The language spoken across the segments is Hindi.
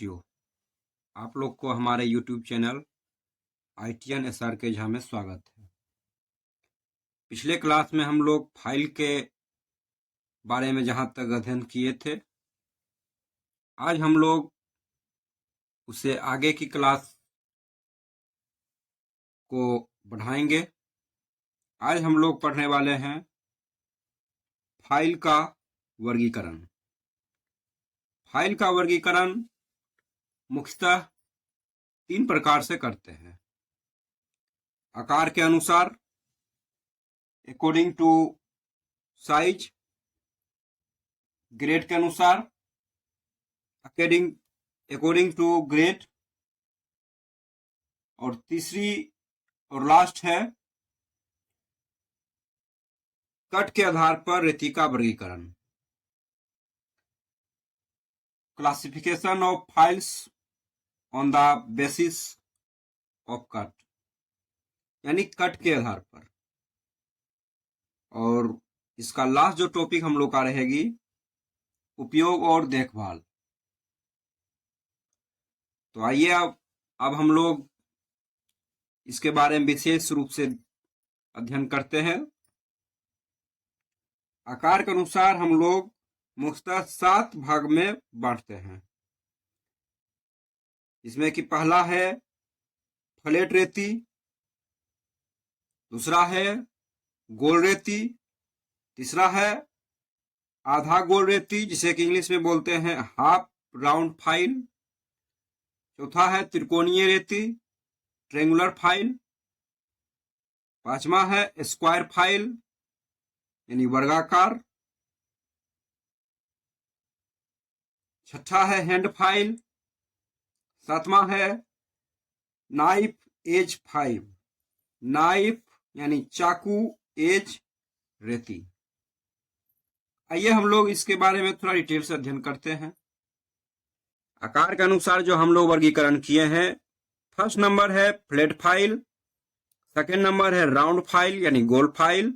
साथियों, आप लोग को हमारे YouTube channel ITN SRK Jha में स्वागत है। पिछले क्लास में हम लोग फाइल के बारे में जहां तक अध्ययन किए थे, आज हम लोग उसे आगे की क्लास को बढ़ाएंगे। आज हम लोग पढ़ने वाले हैं फाइल का वर्गीकरण। फाइल का वर्गीकरण मुख्यतः 3 प्रकार से करते हैं। आकार के अनुसार, अकॉर्डिंग टू साइज, ग्रेड के अनुसार, अकॉर्डिंग टू ग्रेड, और तीसरी और लास्ट है कट के आधार पर रेती का वर्गीकरण। Classification of files on the basis of cut, यानी कट के आधार पर। और इसका लास्ट जो टॉपिक हम लोग का रहेगी, उपयोग और देखभाल। तो आइए अब हम लोग इसके बारे में विशेष रूप से अध्ययन करते हैं। आकार के अनुसार हम लोग मुख्यतः 7 भाग में बांटते हैं। इसमें कि पहला है फ्लैट रेती, दूसरा है गोल रेती, तीसरा है आधा गोल रेती जिसे कि इंग्लिश में बोलते हैं हाफ राउंड फाइल, चौथा है त्रिकोणीय रेती, ट्रेंगुलर फाइल, पांचवा है स्क्वायर फाइल यानी वर्गाकार, छठा है हैंड फाइल, सातवां है नाइफ एज फाइल, नाइफ यानी चाकू एज रेती। आइए हम लोग इसके बारे में थोड़ा डिटेल से अध्ययन करते हैं। आकार के अनुसार जो हम लोग वर्गीकरण किए हैं, फर्स्ट नंबर है फ्लैट फाइल, सेकेंड नंबर है राउंड फाइल यानी गोल फाइल,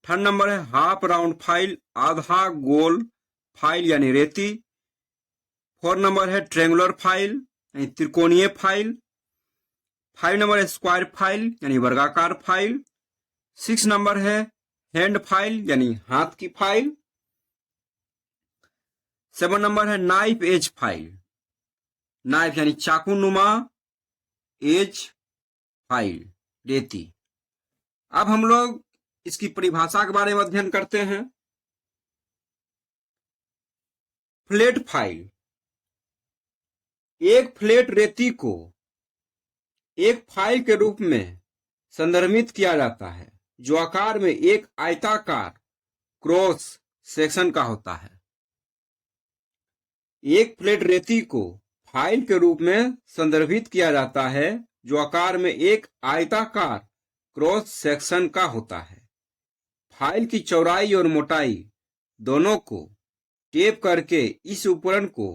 थर्ड नंबर है हाफ राउंड फाइल, आधा गोल फाइल यानी रेती, फोर्थ नंबर है ट्रेंगुलर फाइल यानी त्रिकोणीय फाइल, 5 नंबर है स्क्वायर फाइल यानी वर्गाकार फाइल, 6 नंबर है हैंड फाइल यानी हाथ की फाइल, 7 नंबर है नाइफ एज फाइल, नाइफ यानी चाकू नुमा एज फाइल रेती। अब हम लोग इसकी परिभाषा के बारे में अध्ययन करते हैं। फ्लैट फाइल, एक फ्लैट रेती को एक फाइल के रूप में संदर्भित किया जाता है जो आकार में एक आयताकार क्रॉस सेक्शन का होता है। एक फ्लैट रेती को फाइल के रूप में संदर्भित किया जाता है जो आकार में एक आयताकार क्रॉस सेक्शन का होता है। फाइल की चौड़ाई और मोटाई दोनों को टेप करके इस उपकरण को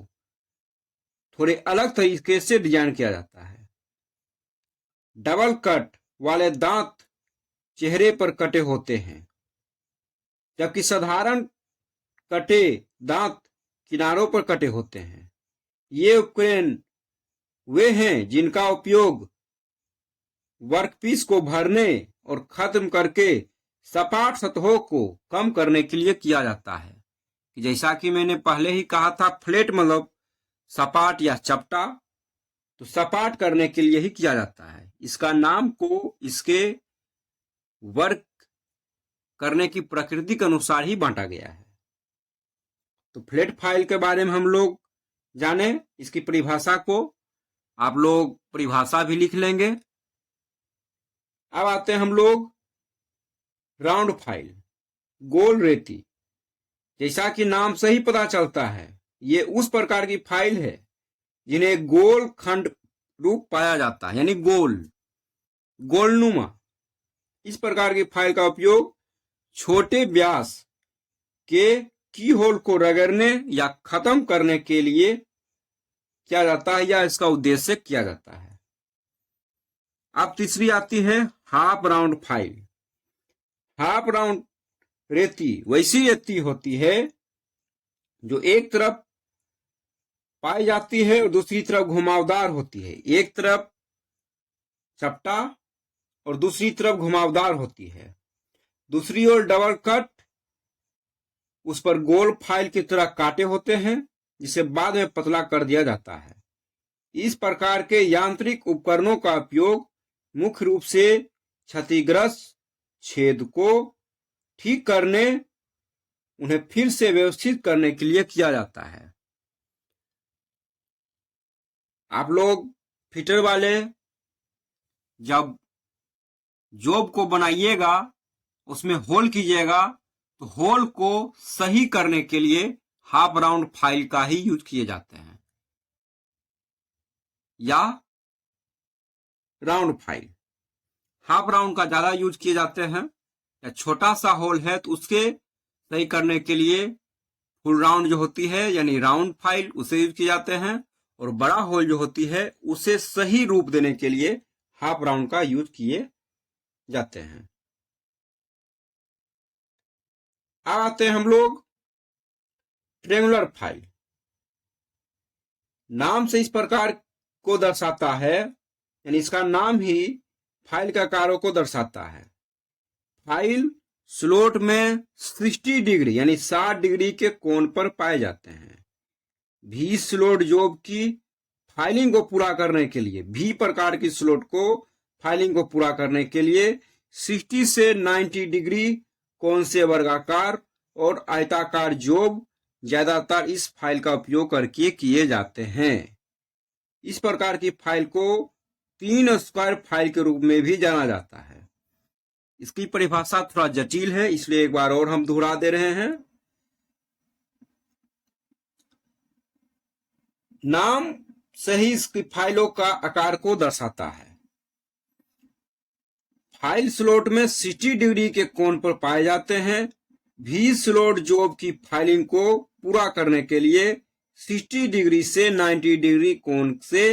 थोड़े अलग तरीके से डिजाइन किया जाता है। डबल कट वाले दांत चेहरे पर कटे होते हैं, जबकि साधारण कटे दांत किनारों पर कटे होते हैं। ये उपकरण वे हैं जिनका उपयोग वर्कपीस को भरने और खत्म करके सपाट सतहों को कम करने के लिए किया जाता है। जैसा कि मैंने पहले ही कहा था, फ्लैट मतलब सपाट या चपटा, तो सपाट करने के लिए ही किया जाता है। इसका नाम को इसके वर्क करने की प्रकृति के अनुसार ही बांटा गया है। तो फ्लैट फाइल के बारे में हम लोग जाने, इसकी परिभाषा को आप लोग परिभाषा भी लिख लेंगे। अब आते हैं हम लोग राउंड फाइल, गोल रेती। जैसा कि नाम से ही पता चलता है, ये उस प्रकार की फाइल है जिन्हें गोल खंड रूप पाया जाता है, यानी गोलनुमा। इस प्रकार की फाइल का उपयोग छोटे व्यास के की होल को रगड़ने या खत्म करने के लिए किया जाता है, या इसका उद्देश्य किया जाता है। अब तीसरी आती है half round file. Half round रेती वैसी रेती होती है जो एक तरफ पाई जाती है और दूसरी तरफ घुमावदार होती है। एक तरफ चपटा और दूसरी तरफ घुमावदार होती है। दूसरी ओर डबल कट, उस पर गोल फाइल की तरह कांटे होते हैं जिसे बाद में पतला कर दिया जाता है। इस प्रकार के यांत्रिक उपकरणों का उपयोग मुख्य रूप से क्षतिग्रस्त छेद को ठीक करने, उन्हें फिर से व्यवस्थित करने के लिए किया जाता है। आप लोग फिटर वाले जब जॉब को बनाइएगा, उसमें होल कीजिएगा, तो होल को सही करने के लिए हाफ राउंड फाइल का ही यूज किए जाते हैं या राउंड फाइल। हाफ राउंड का ज्यादा यूज किए जाते हैं, या छोटा सा होल है तो उसके सही करने के लिए फुल राउंड जो होती है यानी राउंड फाइल उसे यूज किए जाते हैं, और बड़ा होल जो होती है उसे सही रूप देने के लिए हाफ राउंड का यूज किए जाते हैं। अब आते हैं हम लोग ट्रेंगुलर फाइल। नाम से इस प्रकार को दर्शाता है, यानी इसका नाम ही फाइल के आकारों को दर्शाता है। फाइल स्लोट में 60 डिग्री यानी 60 डिग्री के कोण पर पाए जाते हैं। भी स्लोट जॉब की फाइलिंग को पूरा करने के लिए, भी प्रकार की स्लोट को फाइलिंग को पूरा करने के लिए 60 से 90 डिग्री कोण से वर्गाकार और आयताकार जॉब ज्यादातर इस फाइल का उपयोग करके किए जाते हैं। इस प्रकार की फाइल को 3 स्क्वायर फाइल के रूप में भी जाना जाता है। इसकी परिभाषा थोड़ा जटिल है, इसलिए एक बार और हम दोहरा दे रहे हैं। नाम से ही इसकी फाइलों का आकार को दर्शाता है। फाइल स्लॉट में 60 डिग्री के कोण पर पाए जाते हैं। भी स्लॉट जॉब की फाइलिंग को पूरा करने के लिए 60 डिग्री से 90 डिग्री कोण से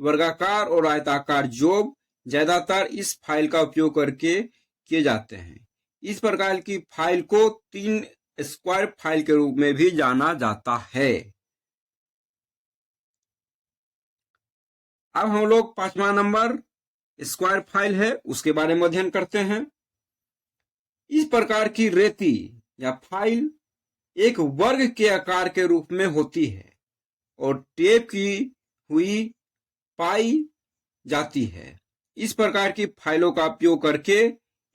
वर्गाकार और आयताकार जॉब ज्यादातर इस फाइल का उपयोग करके किए जाते हैं। इस प्रकार की फाइल को 3 स्क्वायर फाइल के रूप में भी जाना जाता है। अब हम लोग 5वां नंबर स्क्वायर फाइल है उसके बारे में अध्ययन करते हैं। इस प्रकार की रेती या फाइल एक वर्ग के आकार के रूप में होती है और टेप की हुई पाई जाती है। इस प्रकार की फाइलों का उपयोग करके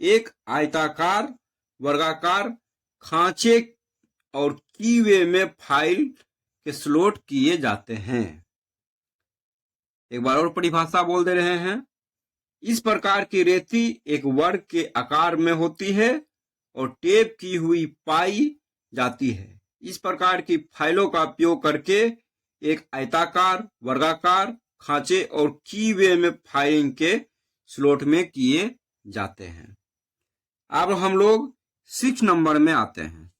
एक आयताकार, वर्गाकार, खांचे और कीवे में फाइल के स्लॉट किए जाते हैं। एक बार और परिभाषा बोल दे रहे हैं। इस प्रकार की रेती एक वर्ग के आकार में होती है और टेप की हुई पाई जाती है। इस प्रकार की फाइलों का उपयोग करके एक आयताकार, वर्गाकार, खांचे और कीवे में फाइलिंग के स्लॉट में किए जाते हैं। अब हम लोग 6 नंबर में आते हैं,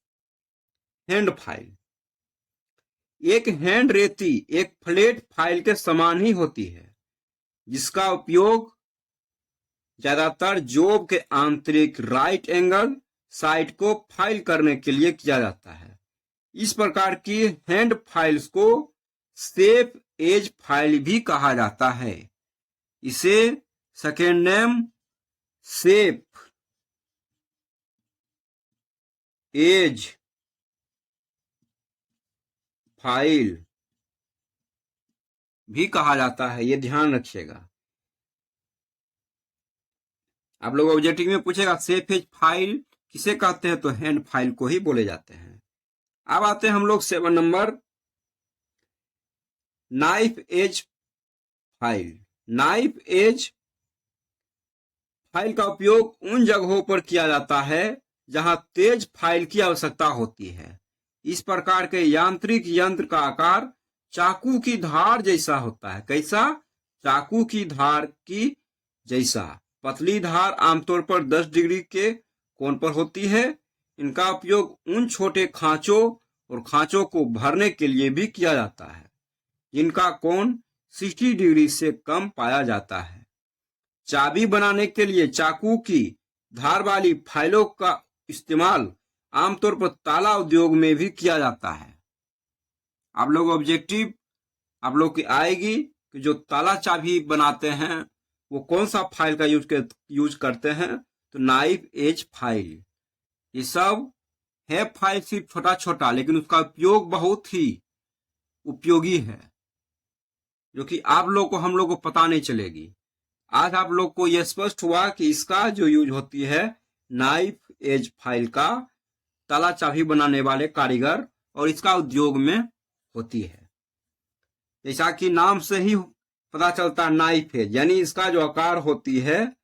हैंड फाइल। एक हैंड रेती एक फ्लैट फाइल के समान ही होती है, जिसका उपयोग ज्यादातर जॉब के आंतरिक राइट एंगल साइड को फाइल करने के लिए किया जाता है। इस प्रकार की हैंड फाइल्स को शेप एज फाइल भी कहा जाता है। इसे second name shape edge file भी कहा जाता है, ये ध्यान रखिएगा। आप लोग ऑब्जेक्टिव में पूछेगा शेप एज फाइल किसे कहते हैं, तो हैंड फाइल को ही बोले जाते हैं। अब आते हैं हम लोग 7 number, knife edge file. Knife edge file का उपयोग उन जगहों पर किया जाता है जहां तेज फाइल की आवश्यकता होती है। इस प्रकार के यांत्रिक यंत्र का आकार चाकू की धार जैसा होता है। कैसा? चाकू की धार की जैसा। पतली धार आमतौर पर 10 डिग्री के कोण पर होती है। इनका उपयोग उन छोटे खांचों और खांचों को भरने के लिए भी किया जाता है जिनका कोण 60 डिग्री से कम पाया जाता है। चाबी बनाने के लिए चाकू की धार वाली फाइलों का इस्तेमाल आमतौर पर ताला उद्योग में भी किया जाता है। आप लोग ऑब्जेक्टिव आप लोग की आएगी कि जो ताला चाबी बनाते हैं वो कौन सा फाइल का यूज करते हैं, तो नाइफ एज फाइल। ये सब है फाइल सिर्फ छोटा छोटा, लेकिन उसका उपयोग बहुत ही उपयोगी है, जो कि आप लोग को हम लोग को पता नहीं चलेगी। आज आप लोग को यह स्पष्ट हुआ कि इसका जो यूज होती है नाइफ एज फाइल का ताला चाबी बनाने वाले कारीगर और इसका उद्योग में होती है। जैसा कि नाम से ही पता चलता है नाइफ एज, यानी इसका जो आकार होती है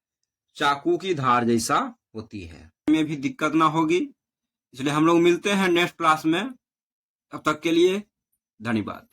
चाकू की धार जैसा होती है। में भी दिक्कत ना होगी, इसलिए हम लोग मिलते हैं नेक्स्ट क्लास में। तब तक के लिए धन्यवाद।